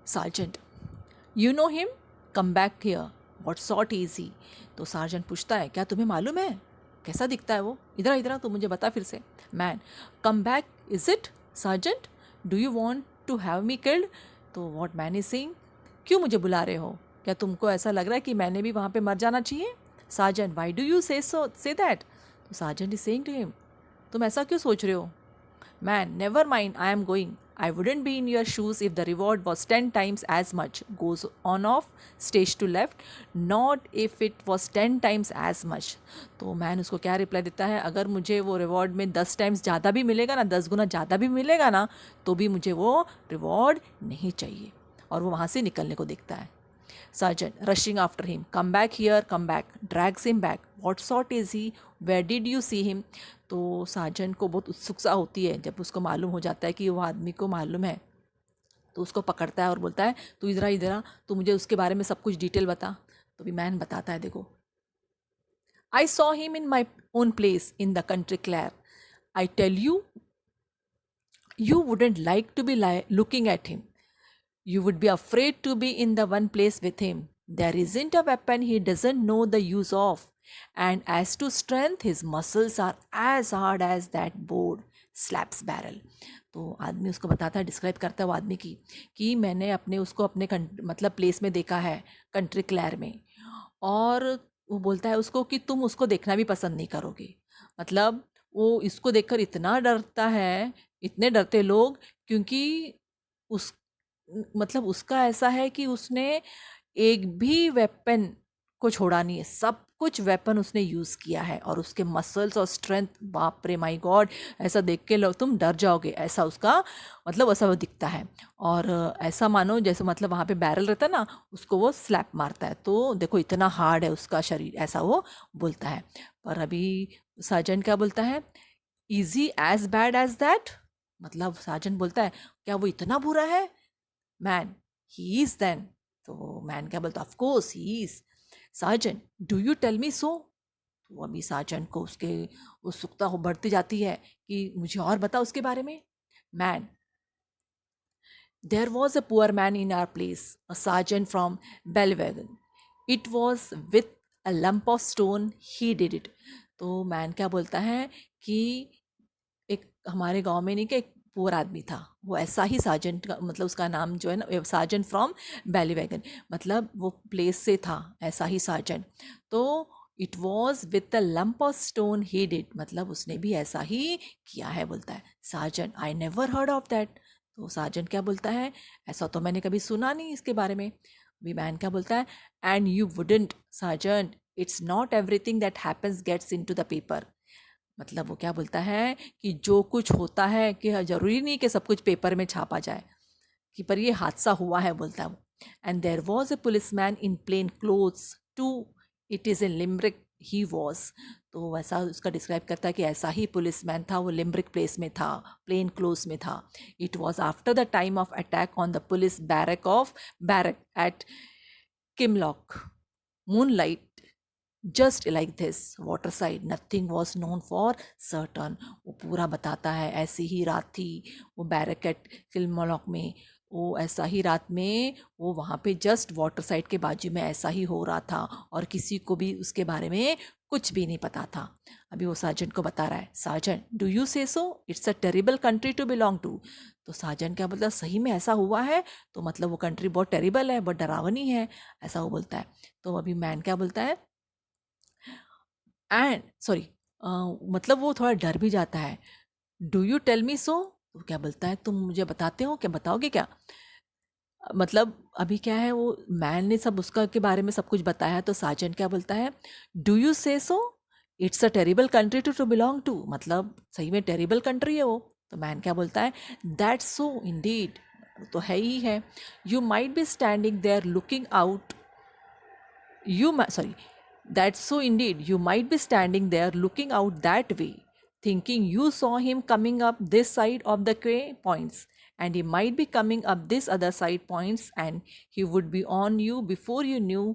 Sergeant, you know him, come back here, what sort is he. तो sergeant पूछता है, क्या तुम्हें मालूम है कैसा दिखता है वो, इधर इधर तो मुझे बता फिर से। Man, come back is it sergeant, do you want to have me killed. तो वॉट मैन इज सेइंग, क्यों मुझे बुला रहे हो, क्या तुमको ऐसा लग रहा है कि मैंने भी वहाँ पे मर जाना चाहिए। Sergeant, why do you say that. तो sergeant is saying to him, तुम ऐसा क्यों सोच रहे हो। Man, never mind, I am going. I wouldn't be in your shoes if the reward was 10 times as much. Goes on off, stage to left. Not if it was 10 times as much. तो man उसको क्या reply देता है, अगर मुझे वो reward में 10 times ज़्यादा भी मिलेगा ना, 10 गुना ज़्यादा भी मिलेगा ना, तो भी मुझे वो रिवॉर्ड नहीं चाहिए। और वो वहाँ से निकलने को देखता है। Sergeant, rushing after him, come back here, come back, drags him back. What sort is he? Where did you see him? तो सार्जेंट को बहुत उत्सुकता होती है जब उसको मालूम हो जाता है कि वो आदमी को मालूम है, तो उसको पकड़ता है और बोलता है, तू इधर इधर आ, तू मुझे उसके बारे में सब कुछ डिटेल बता। तो भी मैन बताता है, देखो, I saw him in my own place in the country Clare, I tell you wouldn't like to be looking at him, you would be afraid to be in the one place with him. There isn't a weapon he doesn't know the use of. And as to strength, his muscles are as hard as that board slaps barrel. तो आदमी उसको बताता है, describe करता है वो आदमी की, कि मैंने अपने उसको अपने मतलब प्लेस में देखा है, कंट्री क्लैर में। और वो बोलता है उसको कि तुम उसको देखना भी पसंद नहीं करोगे। मतलब वो इसको देखकर इतना डरता है, इतने डरते लोग, क्योंकि उस मतलब उसका ऐसा है कि उसने एक भी वेपन को छोड़ा नहीं है, सब कुछ वेपन उसने यूज़ किया है। और उसके मसल्स और स्ट्रेंथ, बाप रे माय गॉड, ऐसा देख के लोग तुम डर जाओगे, ऐसा उसका मतलब ऐसा वो दिखता है। और ऐसा मानो जैसे मतलब वहाँ पे बैरल रहता है ना, उसको वो स्लैप मारता है, तो देखो इतना हार्ड है उसका शरीर, ऐसा वो बोलता है। पर अभी सार्जेंट क्या बोलता है, is he as bad as that, मतलब सार्जेंट बोलता है, क्या वो इतना बुरा है। Man, he is then. तो मैन क्या बोलता, of course he is. Sergeant, do you tell me so. तो अभी सार्जेंट को उसके उत्सुकता हो बढ़ती जाती है कि मुझे और बता उसके बारे में। Man, there was a poor man in our place, a sergeant from Ballyvaughan, it was with a lump of stone he did it. तो मैन क्या बोलता है कि एक हमारे गांव में नहीं कि एक पुअर आदमी था, वो ऐसा ही सार्जेंट का मतलब उसका नाम जो है ना, सार्जेंट फ्रॉम बैलीवैगन, मतलब वो प्लेस से था, ऐसा ही सार्जेंट। तो it was with the lump of stone he did, मतलब उसने भी ऐसा ही किया है, बोलता है sergeant, I never heard of that. तो सार्जेंट क्या बोलता है, ऐसा तो मैंने कभी सुना नहीं इसके बारे में। अभी मैन क्या बोलता है, and you wouldn't sergeant, it's not everything that happens gets into the paper. मतलब वो क्या बोलता है कि जो कुछ होता है कि ज़रूरी नहीं कि सब कुछ पेपर में छापा जाए, कि पर ये हादसा हुआ है, बोलता है वो। And there was a policeman in plain clothes too, it is in Limerick he was. तो वैसा उसका डिस्क्राइब करता है कि ऐसा ही पुलिस मैन था, वो लिमरिक प्लेस में था, प्लेन क्लोथ्स में था। It was after the time of attack on the police barrack at Kilmallock, moonlight just like this water side, nothing was known for certain. वो पूरा बताता है, ऐसी ही रात थी वो बैरकेट किलमॉलॉक में, वो ऐसा ही रात में वो वहाँ पे जस्ट वाटर साइड के बाजू में ऐसा ही हो रहा था, और किसी को भी उसके बारे में कुछ भी नहीं पता था। अभी वो सार्जेंट को बता रहा है, sergeant do you say so, it's a terrible country to belong to. तो सार्जेंट क्या मतलब, सही में ऐसा हुआ है, तो मतलब वो कंट्री बहुत टेरिबल है, बहुत डरावनी है, ऐसा वो बोलता है। तो अभी मैन क्या बोलता है, एंड सॉरी, मतलब वो थोड़ा डर भी जाता है। Do you tell me so, तो क्या बोलता है, तुम मुझे बताते हो क्या, बताओगे क्या। मतलब अभी क्या है, वो मैन ने सब उसका के बारे में सब कुछ बताया, तो सार्जेंट क्या बोलता है, do you say so, it's a terrible country to belong to, मतलब सही में टेरिबल कंट्री है वो। तो मैन क्या बोलता है, दैट्स सो इंडीड, तो है ही है। You might be standing there looking out, sorry, that's so indeed, you might be standing there looking out that way, thinking you saw him coming up this side of the quay points, and he might be coming up this other side points, and he would be on you before you knew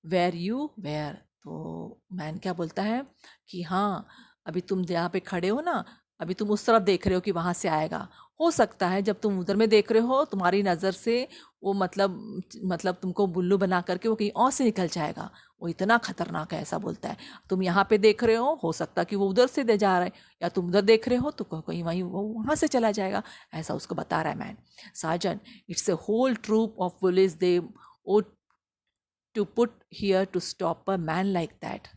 where you were। तो man क्या बोलता है कि हाँ, अभी तुम यहाँ पे खड़े हो ना, अभी तुम उस तरफ देख रहे हो कि वहाँ से आएगा, हो सकता है जब तुम उधर में देख रहे हो तुम्हारी नज़र से वो मतलब तुमको बुल्लू बना करके वो कहीं और से निकल जाएगा, वो इतना खतरनाक है, ऐसा बोलता है। तुम यहाँ पे देख रहे हो सकता है कि वो उधर से दे जा रहा है, या तुम उधर देख रहे हो तो कहीं वहीं वो वहाँ से चला जाएगा, ऐसा उसको बता रहा है मैन। साजन, it's a whole troop of police, they ought to put here to stop a man like that.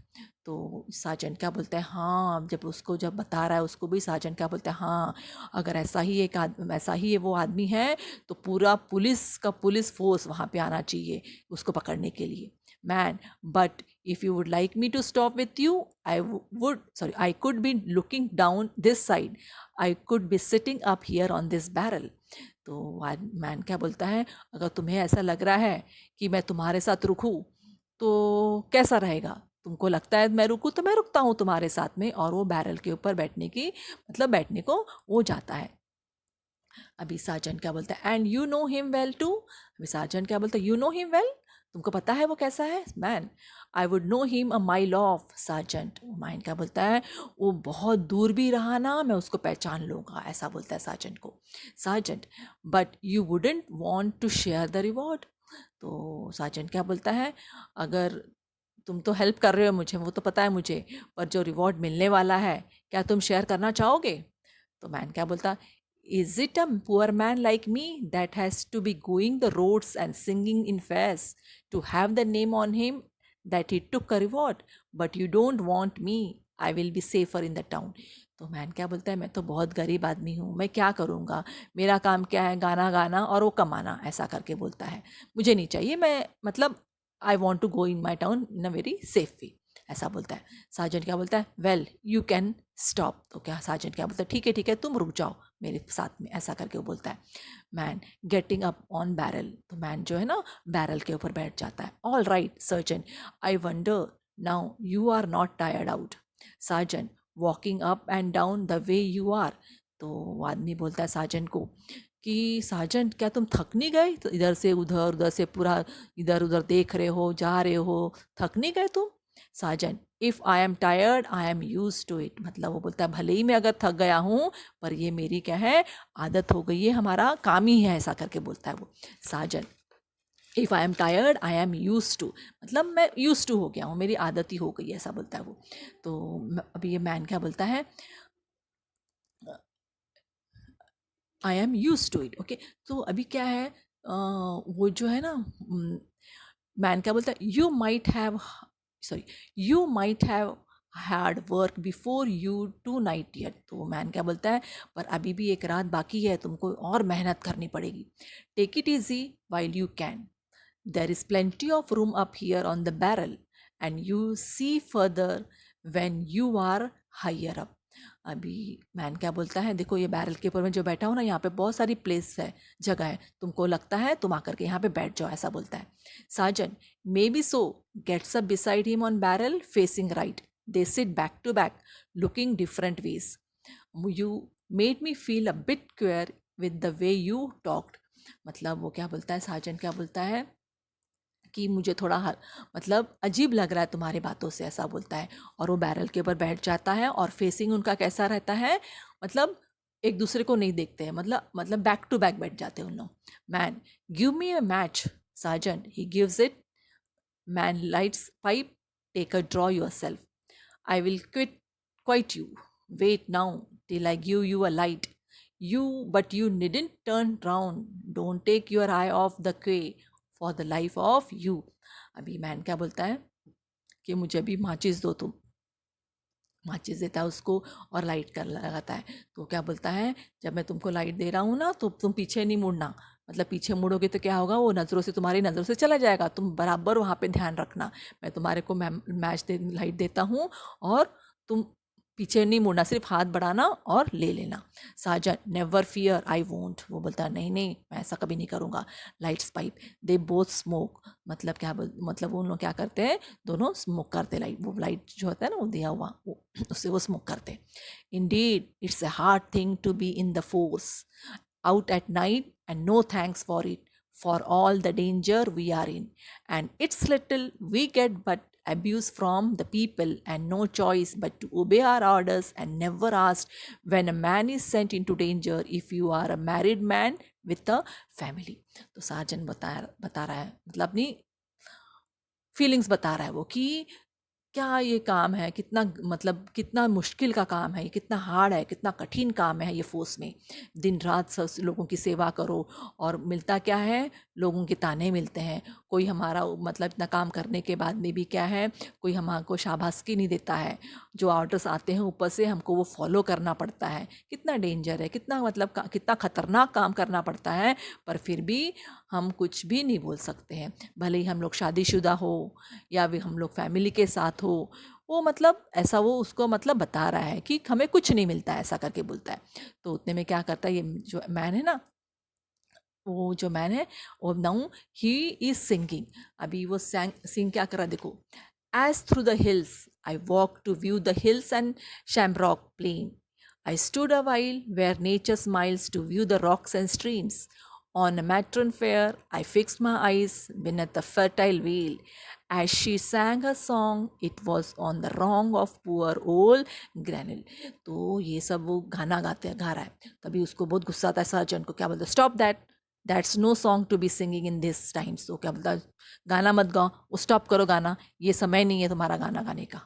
तो साजन क्या बोलते हैं, हाँ, जब उसको जब बता रहा है उसको भी, साजन क्या बोलते हैं, हाँ, अगर ऐसा ही वो आदमी है तो पूरा पुलिस फोर्स वहाँ पे आना चाहिए उसको पकड़ने के लिए। Man, but if you would like me to stop with you, I could be looking down this side, I could be sitting up here on this barrel. तो मैन क्या बोलता है, अगर तुम्हें ऐसा लग रहा है कि मैं तुम्हारे साथ रुकूं तो कैसा रहेगा, तुमको लगता है मैं रुकूं तो मैं रुकता हूँ तुम्हारे साथ में। और वो बैरल के ऊपर बैठने को वो जाता है। अभी साजन क्या बोलता है, and you know him well too. अभी साजन क्या बोलता है, यू नो हिम वेल, तुमको पता है वो कैसा है। Man, I would know him a mile of. Sergeant, mine क्या बोलता है, वो बहुत दूर भी रहा ना मैं उसको पहचान लूँगा, ऐसा बोलता है सार्जेंट को। Sergeant, but you wouldn't want to share the reward. तो सार्जेंट क्या बोलता है, अगर तुम तो हेल्प कर रहे हो मुझे, वो तो पता है मुझे, पर जो रिवॉर्ड मिलने वाला है क्या तुम शेयर करना चाहोगे। तो मैन क्या बोलता, is it a poor man like me that has to be going the roads and singing in fairs to have the name on him that he took a reward, but you don't want me, I will be safer in the town. तो man क्या बोलता है, मैं तो बहुत गरीब आदमी हूँ, मैं क्या करूँगा, मेरा काम क्या है, गाना गाना और वो कमाना, ऐसा करके बोलता है। मुझे नहीं चाहिए, मैं I want to go in my town in a very safe way, ऐसा बोलता है। साजन क्या बोलता है, वेल यू कैन स्टॉप। तो क्या साजन क्या बोलता है, ठीक है तुम रुक जाओ मेरे साथ में, ऐसा करके वो बोलता है। Man getting up on barrel, तो मैन जो है ना बैरल के ऊपर बैठ जाता है। All right sergeant, I wonder now you are not tired out. साजन, walking up and down the way you are. तो आदमी बोलता है साजन को कि साजन क्या तुम थक नहीं गए, तो इधर से उधर उधर से पूरा इधर उधर देख रहे हो, जा रहे हो, थक नहीं गए तुम। साजन, if I am tired I am use to it, मतलब वो बोलता है भले ही मैं अगर थक गया हूँ पर ये मेरी क्या है, आदत हो गई है, हमारा काम ही है, ऐसा करके बोलता है वो। साजन, if I am tired I am use to, मतलब मैं यूज टू हो गया हूँ, मेरी आदत ही हो गई है, ऐसा बोलता है वो। तो अभी ये मैन क्या बोलता है, I am use to it, okay. तो अभी क्या है, वो जो है ना, मैन क्या बोलता है, you might have hard work before you tonight yet. तो मैन क्या बोलता है, पर अभी भी एक रात बाकी है, तुमको और मेहनत करनी पड़ेगी। Take it easy while you can, there is plenty of room up here on the barrel and you see further when you are higher up. अभी मैन क्या बोलता है, देखो ये बैरल के ऊपर में जो बैठा हूँ ना, यहाँ पे बहुत सारी प्लेस है, जगह है, तुमको लगता है तुम आकर के यहाँ पे बैठ जाओ, ऐसा बोलता है। साजन, may be so, gets up beside him on barrel facing right, they sit back to back looking different ways, you made me feel a bit queer with the way you talked. मतलब वो क्या बोलता है, साजन क्या बोलता है कि मुझे थोड़ा मतलब अजीब लग रहा है तुम्हारी बातों से, ऐसा बोलता है। और वो बैरल के ऊपर बैठ जाता है और फेसिंग उनका कैसा रहता है, मतलब एक दूसरे को नहीं देखते हैं, मतलब बैक टू बैक बैठ जाते हैं उन लोग। Man, give me a match. Sergeant, he gives it. Man lights pipe, take a draw yourself, I will quiet you, wait now till I give you a light. But you needn't turn round. Don't take your eye off the quay for the life of you. अभी man क्या बोलता है कि मुझे अभी माचिस दो तुम। माचिस देता है उसको और लाइट कर लगाता है। तो क्या बोलता है, जब मैं तुमको लाइट दे रहा हूँ ना तो तुम पीछे नहीं मुड़ना, मतलब पीछे मुड़ोगे तो क्या होगा, वो तुम्हारी नज़रों से चला जाएगा, तुम बराबर वहाँ पे ध्यान रखना। मैं तुम्हारे को लाइट देता हूँ और तुम पीछे नहीं मुड़ना, सिर्फ हाथ बढ़ाना और ले लेना। साजन, नेवर फियर, आई वोंट। वो बोलता है नहीं नहीं, मैं ऐसा कभी नहीं करूँगा। Lights pipe, they both smoke, मतलब वो लोग क्या करते हैं, दोनों स्मोक करते, वो लाइट जो होता है ना वो दिया हुआ, वो उससे वो स्मोक करते। Indeed it's a hard thing to be in the force out at night, and no thanks for it, for all the danger we are in, and it's little we get, but abuse from the people and no choice but to obey our orders and never asked when a man is sent into danger if you are a married man with a family. तो surgeon बता रहा है, मतलब अपनी feelings बता रहा है वो कि क्या ये काम है, कितना मतलब कितना मुश्किल का काम है ये, कितना हार्ड है, कितना कठिन काम है ये फोर्स में। दिन रात लोगों की सेवा करो और मिलता क्या है, लोगों के ताने मिलते हैं। कोई हमारा मतलब इतना काम करने के बाद में भी क्या है, कोई हमको शाबाशी नहीं देता है। जो ऑर्डर्स आते हैं ऊपर से हमको वो फॉलो करना पड़ता है। कितना डेंजर है, कितना मतलब कितना खतरनाक काम करना पड़ता है, पर फिर भी हम कुछ भी नहीं बोल सकते हैं। भले ही हम लोग शादीशुदा हो या भी हम लोग फैमिली के साथ हो, वो मतलब ऐसा वो उसको मतलब बता रहा है कि हमें कुछ नहीं मिलता है, ऐसा करके बोलता है। तो उतने में क्या करता है ये जो मैन है ना, वो जो मैन है वो नाउ ही इज सिंगिंग। अभी वो सिंग क्या कर रहा है देखो। As through the hills I walk to view the hills and shamrock plain, I stood a while where nature smiles to view the rocks and streams. On a matron fair, I fixed my eyes beneath the fertile vale. As she sang her song, it was on the wrong of poor old Granil. तो ये सब वो गाना गा रहा है। तभी उसको बहुत गुस्सा आता है सर्जन को, क्या बोलता है, stop that, that's no song to be singing in this times. तो क्या बोलता है, गाना मत गाओ, वो स्टॉप करो गाना, ये समय नहीं है तुम्हारा गाना गाने का।